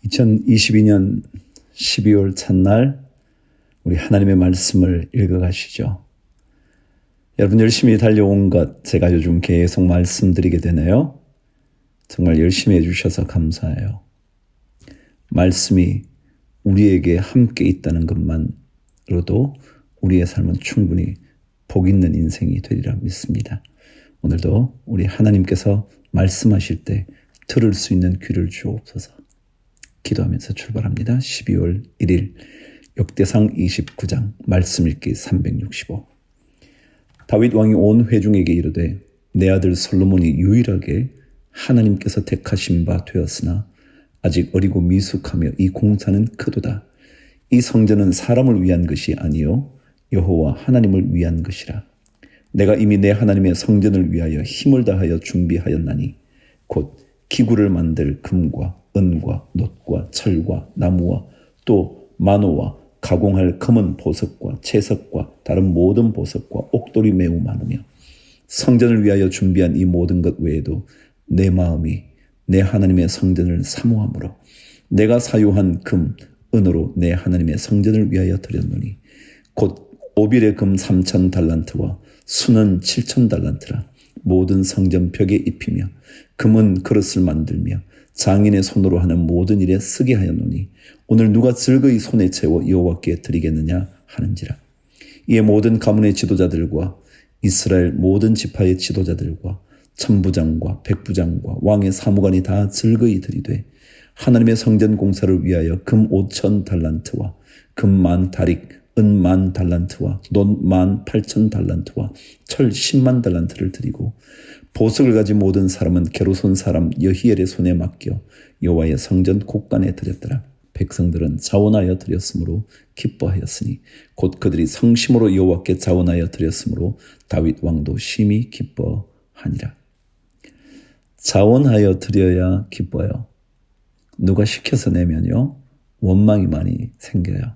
2022년 12월 첫날 우리 하나님의 말씀을 읽어가시죠. 여러분 열심히 달려온 것 제가 요즘 계속 말씀드리게 되네요. 정말 열심히 해주셔서 감사해요. 말씀이 우리에게 함께 있다는 것만으로도 우리의 삶은 충분히 복 있는 인생이 되리라 믿습니다. 오늘도 우리 하나님께서 말씀하실 때 들을 수 있는 귀를 주옵소서. 기도하면서 출발합니다. 12월 1일 역대상 29장 말씀 읽기 365. 다윗 왕이 온 회중에게 이르되 내 아들 솔로몬이 유일하게 하나님께서 택하신 바 되었으나 아직 어리고 미숙하며 이 공사는 크도다. 이 성전은 사람을 위한 것이 아니요 여호와 하나님을 위한 것이라. 내가 이미 내 하나님의 성전을 위하여 힘을 다하여 준비하였나니 곧 기구를 만들 금과 은과 놋과 철과 나무와 또 만호와 가공할 검은 보석과 채석과 다른 모든 보석과 옥돌이 매우 많으며 성전을 위하여 준비한 이 모든 것 외에도 내 마음이 내 하나님의 성전을 사모하므로 내가 사유한 금, 은으로 내 하나님의 성전을 위하여 드렸노니 곧 오빌의 금 3,000달란트와 수는 7,000달란트라. 모든 성전 벽에 입히며 금은 그릇을 만들며 장인의 손으로 하는 모든 일에 쓰게 하였노니 오늘 누가 즐거이 손에 채워 여호와께 드리겠느냐 하는지라. 이에 모든 가문의 지도자들과 이스라엘 모든 지파의 지도자들과 천부장과 백부장과 왕의 사무관이 다 즐거이 드리되 하나님의 성전 공사를 위하여 금 5,000달란트와 금 10,000다릭 은 10,000달란트와 놋 18,000달란트와 철 100,000달란트를 드리고 보석을 가진 모든 사람은 게르손 사람 여히엘의 손에 맡겨 여호와의 성전 곳간에 드렸더라. 백성들은 자원하여 드렸으므로 기뻐하였으니 곧 그들이 성심으로 여호와께 자원하여 드렸으므로 다윗 왕도 심히 기뻐하니라. 자원하여 드려야 기뻐요. 누가 시켜서 내면요 원망이 많이 생겨요.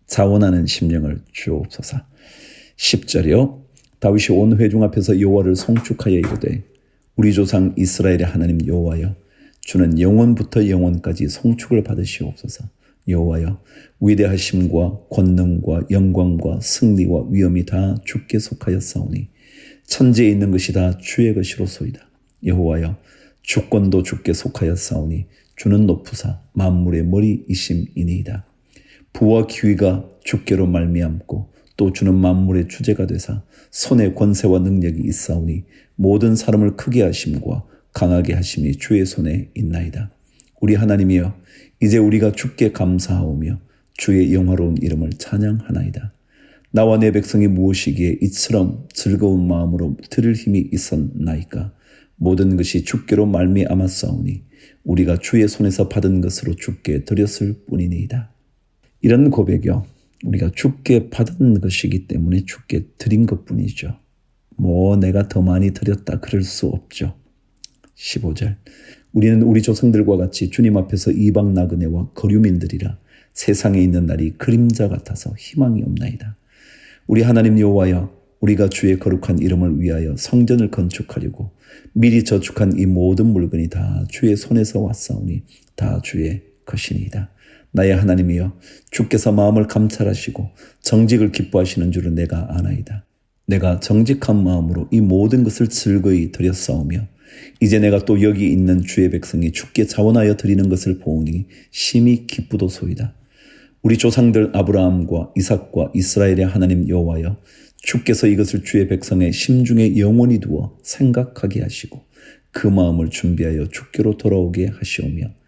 자원하는 심령을 주옵소서. 10절이요. 다윗이 온 회중 앞에서 여호와를 송축하여 이르되 우리 조상 이스라엘의 하나님 여호와여 주는 영원부터 영원까지 송축을 받으시옵소서. 여호와여 위대하심과 권능과 영광과 승리와 위엄이 다 주께 속하였사오니 천지에 있는 것이 다 주의 것이로소이다. 여호와여 주권도 주께 속하였사오니 주는 높으사 만물의 머리이심이니이다. 부와 기위가 주께로 말미암고 또 주는 만물의 주제가 되사 손에 권세와 능력이 있사오니 모든 사람을 크게 하심과 강하게 하심이 주의 손에 있나이다. 우리 하나님이여 이제 우리가 주께 감사하오며 주의 영화로운 이름을 찬양하나이다. 나와 내 백성이 무엇이기에 이처럼 즐거운 마음으로 들을 힘이 있었나이까. 모든 것이 주께로 말미암았사오니 우리가 주의 손에서 받은 것으로 주께 드렸을 뿐이니이다. 이런 고백이요. 우리가 주께 받은 것이기 때문에 주께 드린 것뿐이죠. 내가 더 많이 드렸다 그럴 수 없죠. 15절. 우리는 우리 조상들과 같이 주님 앞에서 이방 나그네와 거류민들이라 세상에 있는 날이 그림자 같아서 희망이 없나이다. 우리 하나님 여호와여 우리가 주의 거룩한 이름을 위하여 성전을 건축하려고 미리 저축한 이 모든 물건이 다 주의 손에서 왔사오니 다 주의 것이니이다. 나의 하나님이여 주께서 마음을 감찰하시고 정직을 기뻐하시는 줄은 내가 아나이다. 내가 정직한 마음으로 이 모든 것을 즐거이 드렸사오며 이제 내가 또 여기 있는 주의 백성이 주께 자원하여 드리는 것을 보오니 심히 기쁘도소이다. 우리 조상들 아브라함과 이삭과 이스라엘의 하나님 여호와여 주께서 이것을 주의 백성의 심중에 영원히 두어 생각하게 하시고 그 마음을 준비하여 주께로 돌아오게 하시오며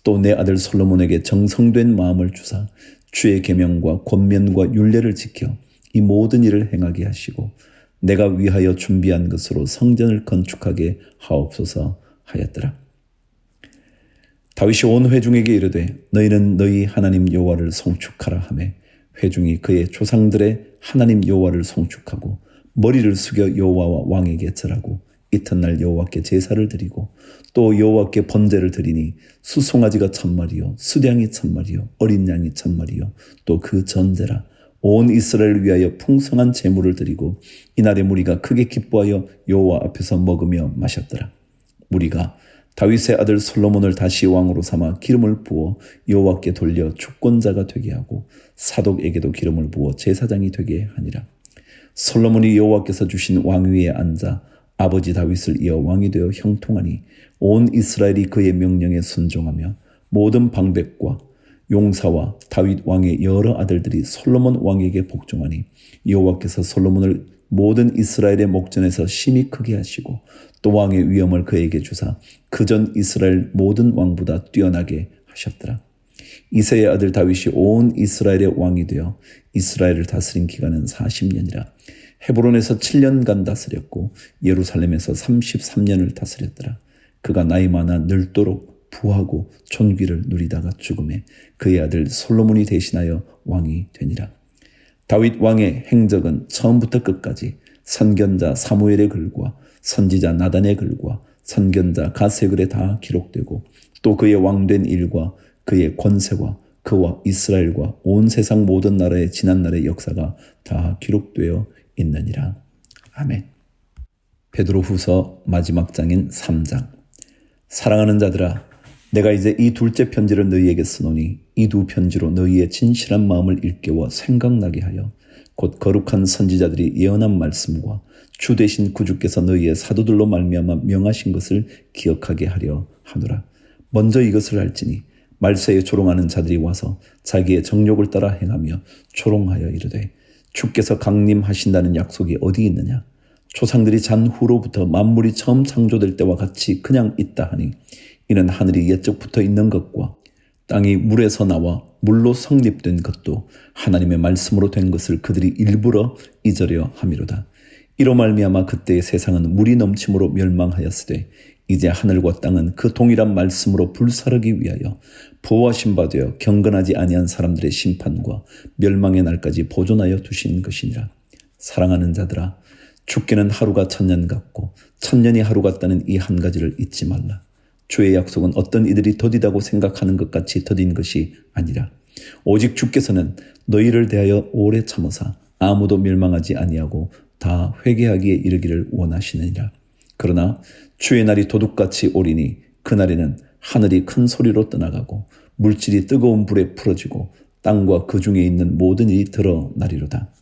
또 내 아들 솔로몬에게 정성된 마음을 주사 주의 계명과 권면과 율례를 지켜 이 모든 일을 행하게 하시고 내가 위하여 준비한 것으로 성전을 건축하게 하옵소서 하였더라. 다윗이 온 회중에게 이르되 너희는 너희 하나님 여호와를 송축하라 하매 회중이 그의 조상들의 하나님 여호와를 송축하고 머리를 숙여 여호와와 왕에게 절하고 이튿날 여호와께 제사를 드리고 또 여호와께 번제를 드리니 수송아지가 1,000마리요 수량이 1,000마리요 어린 양이 1,000마리요 또 그 전제라. 온 이스라엘을 위하여 풍성한 제물을 드리고 이날의 무리가 크게 기뻐하여 여호와 앞에서 먹으며 마셨더라. 무리가 다윗의 아들 솔로몬을 다시 왕으로 삼아 기름을 부어 여호와께 돌려 주권자가 되게 하고 사독에게도 기름을 부어 제사장이 되게 하니라. 솔로몬이 여호와께서 주신 왕위에 앉아 아버지 다윗을 이어 왕이 되어 형통하니 온 이스라엘이 그의 명령에 순종하며 모든 방백과 용사와 다윗 왕의 여러 아들들이 솔로몬 왕에게 복종하니 여호와께서 솔로몬을 모든 이스라엘의 목전에서 심히 크게 하시고 또 왕의 위엄을 그에게 주사 그전 이스라엘 모든 왕보다 뛰어나게 하셨더라. 이새의 아들 다윗이 온 이스라엘의 왕이 되어 이스라엘을 다스린 기간은 40년이라. 헤브론에서 7년간 다스렸고 예루살렘에서 33년을 다스렸더라. 그가 나이 많아 늙도록 부하고 존귀를 누리다가 죽음에 그의 아들 솔로몬이 대신하여 왕이 되니라. 다윗 왕의 행적은 처음부터 끝까지 선견자 사무엘의 글과 선지자 나단의 글과 선견자 갓의 글에 다 기록되고 또 그의 왕된 일과 그의 권세와 그와 이스라엘과 온 세상 모든 나라의 지난날의 역사가 다 기록되어 있느니라. 아멘. 베드로후서 마지막 장인 3장. 사랑하는 자들아, 내가 이제 이 둘째 편지를 너희에게 쓰노니 이 두 편지로 너희의 진실한 마음을 일깨워 생각나게 하여 곧 거룩한 선지자들이 예언한 말씀과 주 되신 구주께서 너희의 사도들로 말미암아 명하신 것을 기억하게 하려 하노라. 먼저 이것을 알지니 말세에 조롱하는 자들이 와서 자기의 정욕을 따라 행하며 조롱하여 이르되 주께서 강림하신다는 약속이 어디 있느냐? 조상들이 잔 후로부터 만물이 처음 창조될 때와 같이 그냥 있다 하니 이는 하늘이 옛적부터 있는 것과 땅이 물에서 나와 물로 성립된 것도 하나님의 말씀으로 된 것을 그들이 일부러 잊으려 함이로다. 이로 말미암아 그때의 세상은 물이 넘침으로 멸망하였으되 이제 하늘과 땅은 그 동일한 말씀으로 불사르기 위하여 보호하신 바 되어 경건하지 아니한 사람들의 심판과 멸망의 날까지 보존하여 두신 것이니라. 사랑하는 자들아, 죽기는 하루가 1000년 같고 1000년이 하루 같다는 이 한 가지를 잊지 말라. 주의 약속은 어떤 이들이 더디다고 생각하는 것 같이 더딘 것이 아니라 오직 주께서는 너희를 대하여 오래 참으사 아무도 멸망하지 아니하고 다 회개하기에 이르기를 원하시느니라. 그러나 주의 날이 도둑같이 오리니 그날에는 하늘이 큰 소리로 떠나가고 물질이 뜨거운 불에 풀어지고 땅과 그 중에 있는 모든 일이 드러나리로다.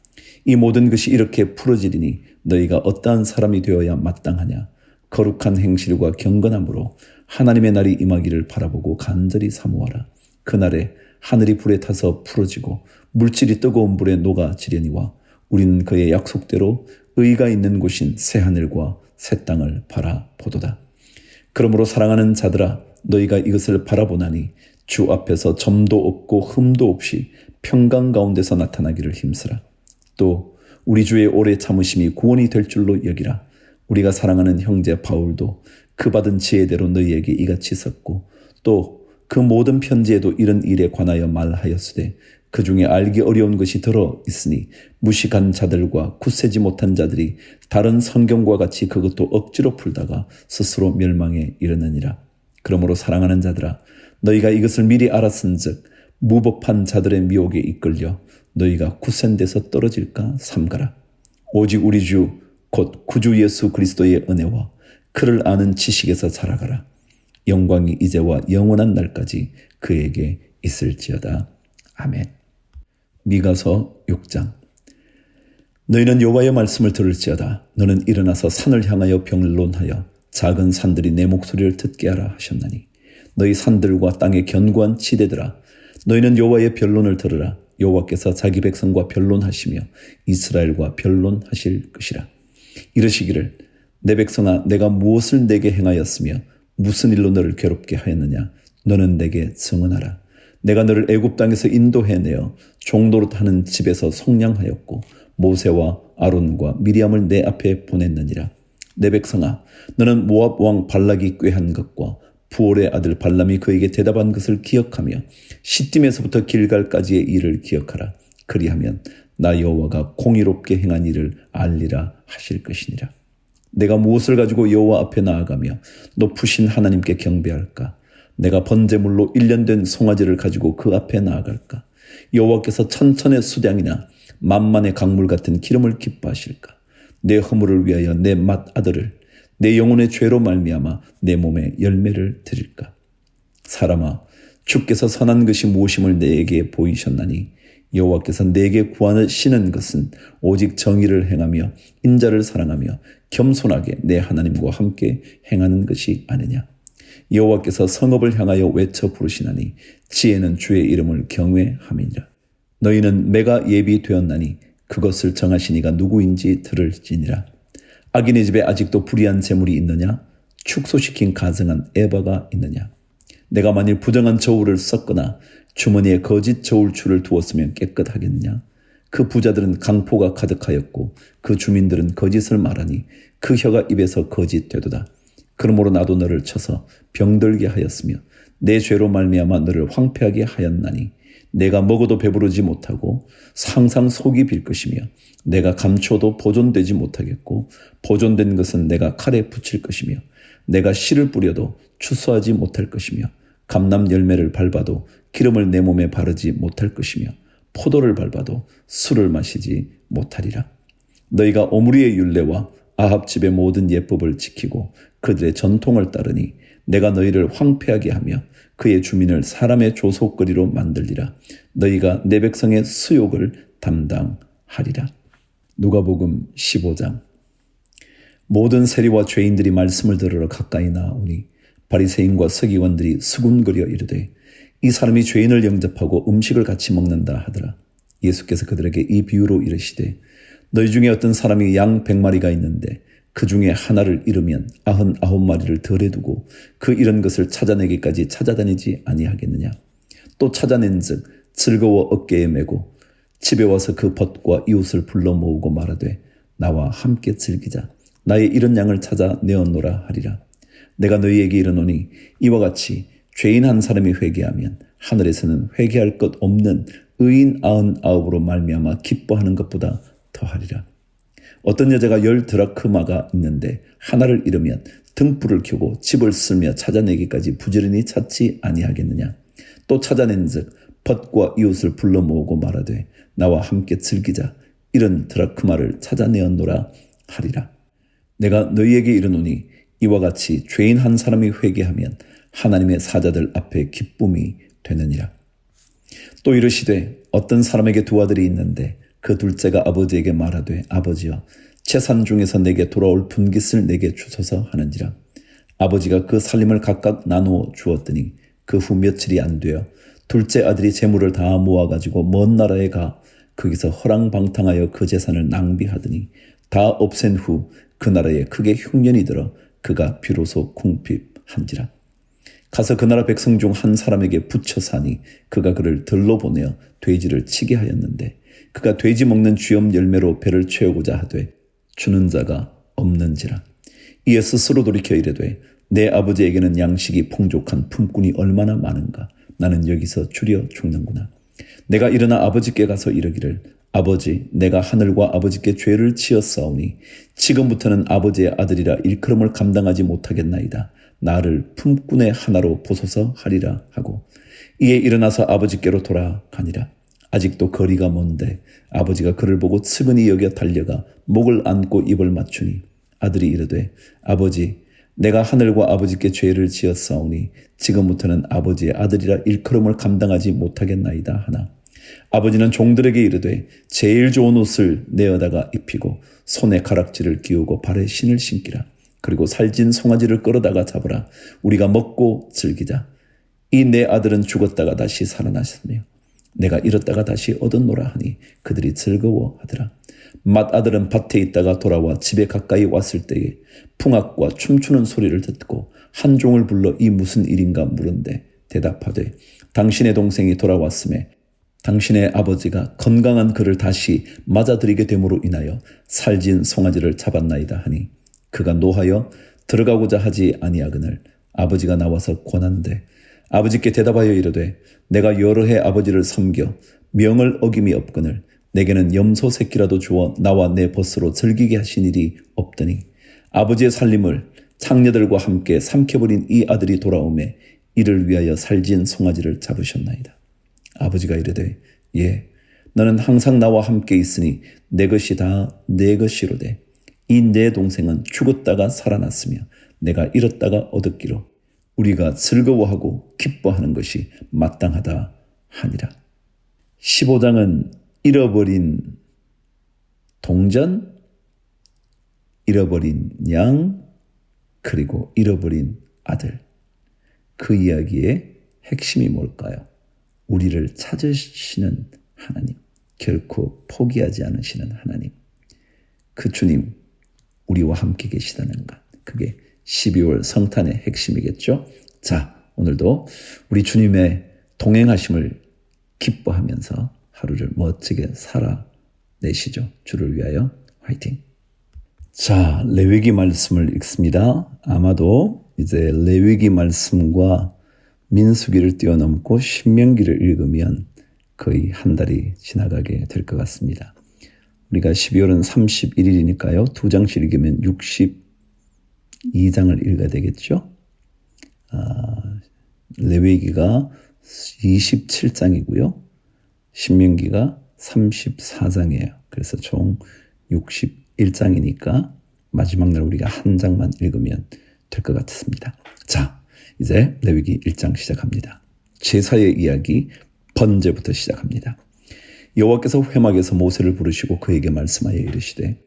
이 모든 것이 이렇게 풀어지리니 너희가 어떠한 사람이 되어야 마땅하냐? 거룩한 행실과 경건함으로 하나님의 날이 임하기를 바라보고 간절히 사모하라. 그날에 하늘이 불에 타서 풀어지고 물질이 뜨거운 불에 녹아지려니와 우리는 그의 약속대로 의가 있는 곳인 새하늘과 새 땅을 바라보도다. 그러므로 사랑하는 자들아, 너희가 이것을 바라보나니 주 앞에서 점도 없고 흠도 없이 평강 가운데서 나타나기를 힘쓰라. 또 우리 주의 오래 참으심이 구원이 될 줄로 여기라. 우리가 사랑하는 형제 바울도 그 받은 지혜대로 너희에게 이같이 썼고 또 그 모든 편지에도 이런 일에 관하여 말하였으되 그 중에 알기 어려운 것이 들어 있으니 무식한 자들과 굳세지 못한 자들이 다른 성경과 같이 그것도 억지로 풀다가 스스로 멸망에 이르느니라. 그러므로 사랑하는 자들아, 너희가 이것을 미리 알았은즉 무법한 자들의 미혹에 이끌려 너희가 굳센 데서 떨어질까 삼가라. 오직 우리 주 곧 구주 예수 그리스도의 은혜와 그를 아는 지식에서 자라가라. 영광이 이제와 영원한 날까지 그에게 있을지어다. 아멘. 미가서 6장. 너희는 여호와의 말씀을 들을지어다. 너는 일어나서 산을 향하여 변론하여 작은 산들이 내 목소리를 듣게 하라 하셨나니 너희 산들과 땅의 견고한 지대들아, 너희는 여호와의 변론을 들으라. 여호와께서 자기 백성과 변론하시며 이스라엘과 변론하실 것이라. 이르시기를 내 백성아, 내가 무엇을 내게 행하였으며 무슨 일로 너를 괴롭게 하였느냐? 너는 내게 증언하라. 내가 너를 애굽 땅에서 인도해내어 종노릇 하는 집에서 속량하였고 모세와 아론과 미리암을 내 앞에 보냈느니라. 내 백성아, 너는 모압 왕 발락이 꾀한 것과 부올의 아들 발람이 그에게 대답한 것을 기억하며 시딤에서부터 길갈까지의 일을 기억하라. 그리하면 나 여호와가 공의롭게 행한 일을 알리라 하실 것이니라. 내가 무엇을 가지고 여호와 앞에 나아가며 높으신 하나님께 경배할까? 내가 번제물로 1년 된 송아지를 가지고 그 앞에 나아갈까? 여호와께서 천천의 수량이나 만만의 강물 같은 기름을 기뻐하실까? 내 허물을 위하여 내 맏아들을, 내 영혼의 죄로 말미암아 내 몸에 열매를 드릴까? 사람아, 주께서 선한 것이 무엇임을 내게 보이셨나니 여호와께서 내게 구하시는 것은 오직 정의를 행하며 인자를 사랑하며 겸손하게 내 하나님과 함께 행하는 것이 아니냐. 여호와께서 성읍을 향하여 외쳐 부르시나니 지혜는 주의 이름을 경외함이니라. 너희는 매가 예비되었나니 그것을 정하신 이가 누구인지 들을지니라. 악인의 집에 아직도 불의한 재물이 있느냐? 축소시킨 가증한 에바가 있느냐? 내가 만일 부정한 저울을 썼거나 주머니에 거짓 저울추를 두었으면 깨끗하겠느냐? 그 부자들은 강포가 가득하였고 그 주민들은 거짓을 말하니 그 혀가 입에서 거짓되도다. 그러므로 나도 너를 쳐서 병들게 하였으며 내 죄로 말미암아 너를 황폐하게 하였나니 내가 먹어도 배부르지 못하고 항상 속이 빌 것이며 내가 감추어도 보존되지 못하겠고 보존된 것은 내가 칼에 붙일 것이며 내가 씨를 뿌려도 추수하지 못할 것이며 감람 열매를 밟아도 기름을 내 몸에 바르지 못할 것이며 포도를 밟아도 술을 마시지 못하리라. 너희가 오므리의 율례와 아합 집의 모든 예법을 지키고 그들의 전통을 따르니 내가 너희를 황폐하게 하며 그의 주민을 사람의 조속거리로 만들리라. 너희가 내 백성의 수욕을 담당하리라. 누가복음 15장. 모든 세리와 죄인들이 말씀을 들으러 가까이 나오니 바리새인과 서기관들이 수군거려 이르되 이 사람이 죄인을 영접하고 음식을 같이 먹는다 하더라. 예수께서 그들에게 이 비유로 이르시되 너희 중에 어떤 사람이 양 100마리가 있는데 그 중에 하나를 잃으면 99마리를 덜에 두고 그 잃은 것을 찾아내기까지 찾아다니지 아니하겠느냐. 또 찾아낸즉 즐거워 어깨에 메고 집에 와서 그 벗과 이웃을 불러 모으고 말하되 나와 함께 즐기자. 나의 잃은 양을 찾아 내었노라 하리라. 내가 너희에게 이르노니 이와 같이 죄인 한 사람이 회개하면 하늘에서는 회개할 것 없는 의인 99으로 말미암아 기뻐하는 것보다 더하리라. 어떤 여자가 10 드라크마가 있는데 하나를 잃으면 등불을 켜고 집을 쓸며 찾아내기까지 부지런히 찾지 아니하겠느냐. 또 찾아낸즉 벗과 이웃을 불러 모으고 말하되 나와 함께 즐기자. 이런 드라크마를 찾아내었노라 하리라. 내가 너희에게 이르노니 이와 같이 죄인 한 사람이 회개하면 하나님의 사자들 앞에 기쁨이 되느니라. 또 이르시되 어떤 사람에게 두 아들이 있는데 그 둘째가 아버지에게 말하되 아버지여 재산 중에서 내게 돌아올 분깃을 내게 주소서 하는지라. 아버지가 그 살림을 각각 나누어 주었더니 그 후 며칠이 안 되어 둘째 아들이 재물을 다 모아가지고 먼 나라에 가 거기서 허랑방탕하여 그 재산을 낭비하더니 다 없앤 후 그 나라에 크게 흉년이 들어 그가 비로소 궁핍한지라. 가서 그 나라 백성 중 한 사람에게 붙여 사니 그가 그를 들러 보내어 돼지를 치게 하였는데 그가 돼지 먹는 쥐염 열매로 배를 채우고자 하되 주는 자가 없는지라. 이에 스스로 돌이켜 이르되 내 아버지에게는 양식이 풍족한 품꾼이 얼마나 많은가. 나는 여기서 줄여 죽는구나. 내가 일어나 아버지께 가서 이르기를 아버지 내가 하늘과 아버지께 죄를 지었사오니 지금부터는 아버지의 아들이라 일컬음을 감당하지 못하겠나이다. 나를 품꾼의 하나로 보소서 하리라 하고 이에 일어나서 아버지께로 돌아가니라. 아직도 거리가 먼데 아버지가 그를 보고 측은히 여겨 달려가 목을 안고 입을 맞추니 아들이 이르되 아버지 내가 하늘과 아버지께 죄를 지었사오니 지금부터는 아버지의 아들이라 일컬음을 감당하지 못하겠나이다 하나 아버지는 종들에게 이르되 제일 좋은 옷을 내어다가 입히고 손에 가락지를 끼우고 발에 신을 신기라. 그리고 살진 송아지를 끌어다가 잡으라. 우리가 먹고 즐기자. 이 내 아들은 죽었다가 다시 살아나셨으며 내가 잃었다가 다시 얻었노라 하니 그들이 즐거워하더라. 맏아들은 밭에 있다가 돌아와 집에 가까이 왔을 때에 풍악과 춤추는 소리를 듣고 한 종을 불러 이 무슨 일인가 물은데 대답하되 당신의 동생이 돌아왔음에 당신의 아버지가 건강한 그를 다시 맞아들이게 됨으로 인하여 살진 송아지를 잡았나이다 하니 그가 노하여 들어가고자 하지 아니하거늘 아버지가 나와서 권한대 아버지께 대답하여 이르되 내가 여러 해 아버지를 섬겨 명을 어김이 없거늘 내게는 염소 새끼라도 주어 나와 내 벗으로 즐기게 하신 일이 없더니 아버지의 살림을 창녀들과 함께 삼켜버린 이 아들이 돌아오매 이를 위하여 살진 송아지를 잡으셨나이다. 아버지가 이르되 예 너는 항상 나와 함께 있으니 내 것이 다 내 것이로되 이 내 동생은 죽었다가 살아났으며 내가 잃었다가 얻었기로 우리가 즐거워하고 기뻐하는 것이 마땅하다 하니라. 15장은 잃어버린 동전, 잃어버린 양, 그리고 잃어버린 아들. 그 이야기의 핵심이 뭘까요? 우리를 찾으시는 하나님, 결코 포기하지 않으시는 하나님. 그 주님, 우리와 함께 계시다는 것. 그게 12월 성탄의 핵심이겠죠? 자, 오늘도 우리 주님의 동행하심을 기뻐하면서 하루를 멋지게 살아내시죠. 주를 위하여 화이팅! 자, 레위기 말씀을 읽습니다. 아마도 이제 레위기 말씀과 민수기를 뛰어넘고 신명기를 읽으면 거의 한 달이 지나가게 될 것 같습니다. 우리가 12월은 31일이니까요. 2장씩 읽으면 62장을 읽어야 되겠죠. 레위기가 27장이고요. 신명기가 34장이에요. 그래서 총 61장이니까 마지막 날 우리가 한 장만 읽으면 될 것 같습니다. 자, 이제 레위기 1장 시작합니다. 제사의 이야기, 번제부터 시작합니다. 여호와께서 회막에서 모세를 부르시고 그에게 말씀하여 이르시되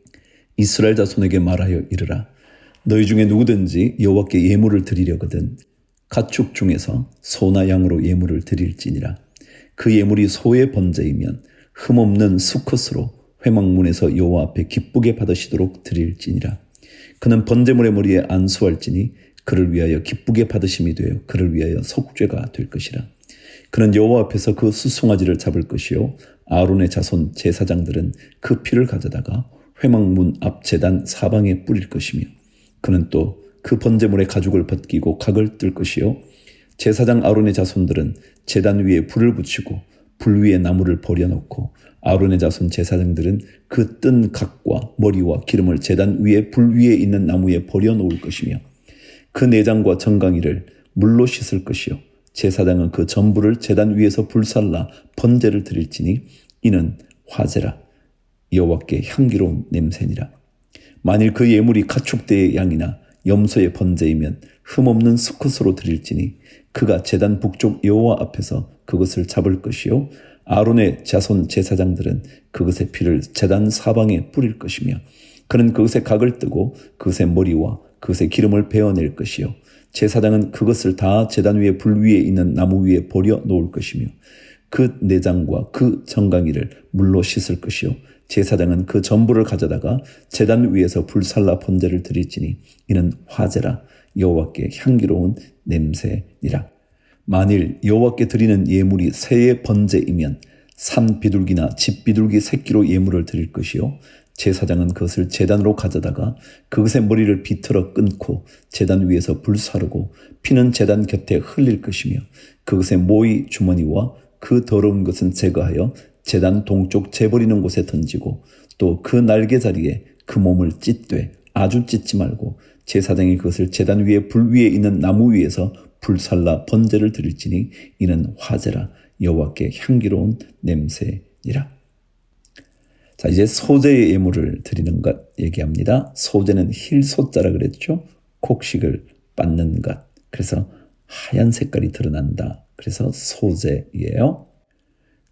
이스라엘 자손에게 말하여 이르라. 너희 중에 누구든지 여호와께 예물을 드리려거든 가축 중에서 소나 양으로 예물을 드릴지니라. 그 예물이 소의 번제이면 흠없는 수컷으로 회막문에서 여호와 앞에 기쁘게 받으시도록 드릴지니라. 그는 번제물의 머리에 안수할지니 그를 위하여 기쁘게 받으심이 되어 그를 위하여 속죄가 될 것이라. 그는 여호와 앞에서 그 수송아지를 잡을 것이요 아론의 자손 제사장들은 그 피를 가져다가 회막문 앞 제단 사방에 뿌릴 것이며 그는 또 그 번제물의 가죽을 벗기고 각을 뜰 것이요 제사장 아론의 자손들은 제단 위에 불을 붙이고 불 위에 나무를 버려놓고 아론의 자손 제사장들은 그 뜬 각과 머리와 기름을 제단 위에 불 위에 있는 나무에 버려놓을 것이며 그 내장과 정강이를 물로 씻을 것이요 제사장은 그 전부를 제단 위에서 불살라 번제를 드릴지니 이는 화제라 여호와께 향기로운 냄새니라. 만일 그 예물이 가축대의 양이나 염소의 번제이면 흠없는 수컷으로 드릴지니 그가 제단 북쪽 여호와 앞에서 그것을 잡을 것이요 아론의 자손 제사장들은 그것의 피를 제단 사방에 뿌릴 것이며 그는 그것의 각을 뜨고 그것의 머리와 그것의 기름을 베어낼 것이요 제사장은 그것을 다 제단 위에 불 위에 있는 나무 위에 버려 놓을 것이며 그 내장과 그 정강이를 물로 씻을 것이요 제사장은 그 전부를 가져다가 제단 위에서 불살라 번제를 드릴지니 이는 화제라 여호와께 향기로운 냄새니라. 만일 여호와께 드리는 예물이 새의 번제이면 산 비둘기나 집 비둘기 새끼로 예물을 드릴 것이요 제사장은 그것을 제단으로 가져다가 그것의 머리를 비틀어 끊고 제단 위에서 불사르고 피는 제단 곁에 흘릴 것이며 그것의 모이 주머니와 그 더러운 것은 제거하여 제단 동쪽 재버리는 곳에 던지고 또 그 날개 자리에 그 몸을 찢되 아주 찢지 말고 제사장이 그것을 제단 위에 불 위에 있는 나무 위에서 불살라 번제를 드릴지니 이는 화제라 여호와께 향기로운 냄새니라. 자, 이제 소제의 예물을 드리는 것 얘기합니다. 소제는 힐소자라 그랬죠. 곡식을 빻는 것. 그래서 하얀 색깔이 드러난다. 그래서 소제예요.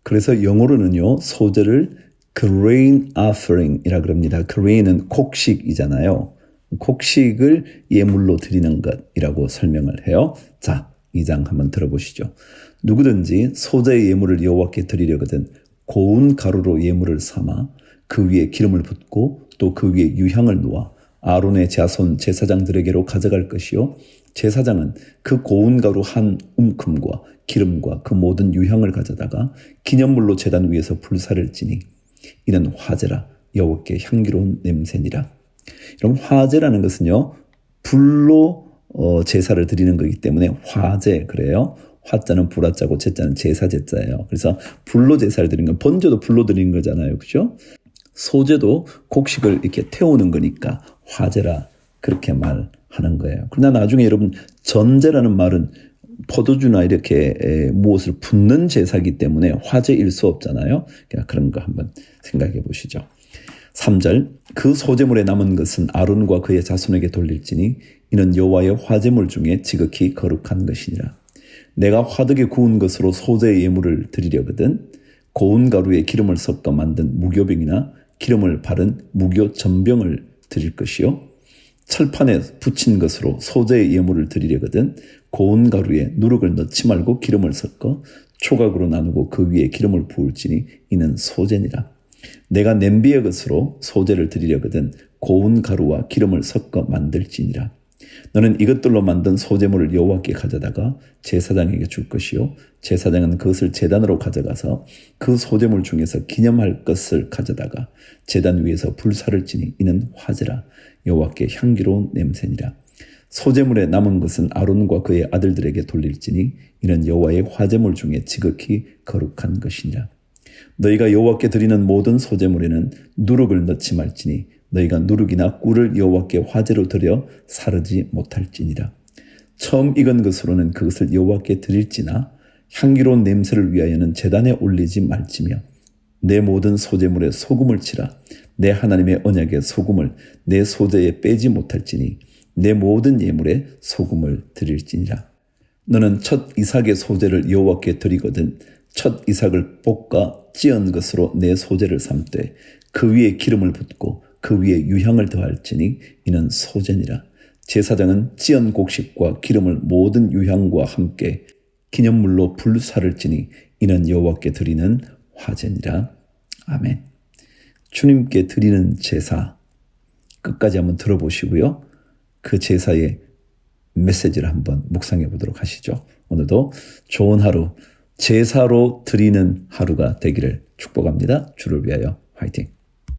그래서 영어로는요, 소제를 grain offering이라 그럽니다. grain은 곡식이잖아요. 곡식을 예물로 드리는 것이라고 설명을 해요. 자, 2장 한번 들어보시죠. 누구든지 소제의 예물을 여호와께 드리려거든 고운 가루로 예물을 삼아 그 위에 기름을 붓고 또 그 위에 유향을 놓아 아론의 자손 제사장들에게로 가져갈 것이요 제사장은 그 고운 가루 한 움큼과 기름과 그 모든 유향을 가져다가 기념물로 제단 위에서 불사를지니 이는 화제라 여호와께 향기로운 냄새니라. 여러분, 화제라는 것은요 불로 제사를 드리는 거기 때문에 화제 그래요. 화자는 불화자고 제자는 제사 제자예요. 그래서 불로 제사를 드리는 건 번제도 불로 드리는 거잖아요. 그죠? 소제도 곡식을 이렇게 태우는 거니까 화제라 그렇게 말하는 거예요. 그러나 나중에 여러분 전제라는 말은 포도주나 이렇게 무엇을 붓는 제사이기 때문에 화제일 수 없잖아요. 그러니까 그런 거 한번 생각해 보시죠. 3절 그 소재물에 남은 것은 아론과 그의 자손에게 돌릴지니 이는 여호와의 화제물 중에 지극히 거룩한 것이니라. 내가 화덕에 구운 것으로 소재의 예물을 드리려거든 고운 가루에 기름을 섞어 만든 무교병이나 기름을 바른 무교 전병을 드릴 것이요 철판에 붙인 것으로 소재의 예물을 드리려거든 고운 가루에 누룩을 넣지 말고 기름을 섞어 초각으로 나누고 그 위에 기름을 부을지니 이는 소재니라. 내가 냄비의 것으로 소재를 드리려거든 고운 가루와 기름을 섞어 만들지니라. 너는 이것들로 만든 소재물을 여호와께 가져다가 제사장에게 줄 것이요 제사장은 그것을 제단으로 가져가서 그 소재물 중에서 기념할 것을 가져다가 제단 위에서 불사를 지니 이는 화제라. 여호와께 향기로운 냄새니라. 소재물에 남은 것은 아론과 그의 아들들에게 돌릴지니 이는 여호와의 화제물 중에 지극히 거룩한 것이니라. 너희가 여호와께 드리는 모든 소재물에는 누룩을 넣지 말지니 너희가 누룩이나 꿀을 여호와께 화제로 드려 사르지 못할지니라. 처음 익은 것으로는 그것을 여호와께 드릴지나 향기로운 냄새를 위하여는 제단에 올리지 말지며 내 모든 소재물에 소금을 치라. 내 하나님의 언약에 소금을 내 소재에 빼지 못할지니 내 모든 예물에 소금을 드릴지니라. 너는 첫 이삭의 소재를 여호와께 드리거든 첫 이삭을 볶아 찌은 것으로 내 소재를 삼되 그 위에 기름을 붓고 그 위에 유향을 더할지니 이는 소재니라. 제사장은 찌은 곡식과 기름을 모든 유향과 함께 기념물로 불사를 지니 이는 여호와께 드리는 화제니라. 아멘. 주님께 드리는 제사 끝까지 한번 들어보시고요. 그 제사의 메시지를 한번 묵상해 보도록 하시죠. 오늘도 좋은 하루, 제사로 드리는 하루가 되기를 축복합니다. 주를 위하여 화이팅!